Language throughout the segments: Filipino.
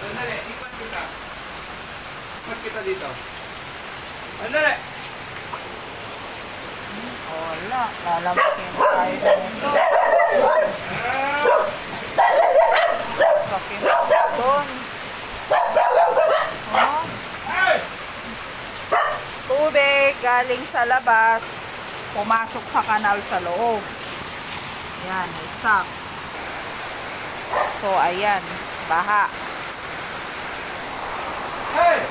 Sandali, ipat kita. Ipat kita dito. Sandali! Wala, lalamakin tayo nito. Sakin doon. Oh. Tubig galing sa labas, pumasok sa kanal sa loob. Yan, stuck. So, ayan, baha. Hey!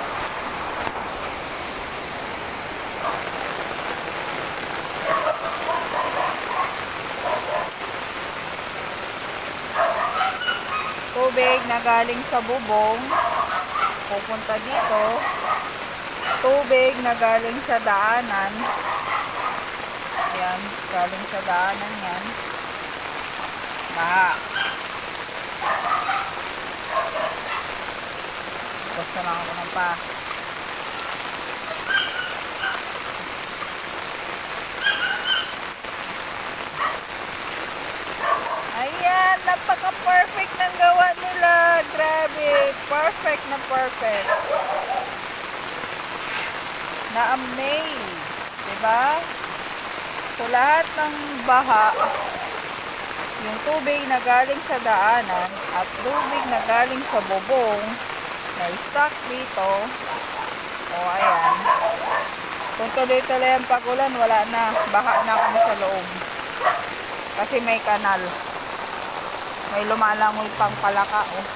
Tubig na galing sa bubong, pupunta dito. Tubig na galing sa daanan. Ayan, galing sa daanan yan. Baha. Gusto lang ako ng pa. Ayan, napaka-perfect ng gawa nila. Grabe, perfect na perfect. Na-amaze, diba? So, lahat ng baha, yung tubig na galing sa daanan at tubig na galing sa bubong, na stuck dito. O, ayan. Kung tuloy-tuloy ang pagulan, wala na. Baha na kami sa loob. Kasi may kanal. May lumalangoy pang palaka, oh.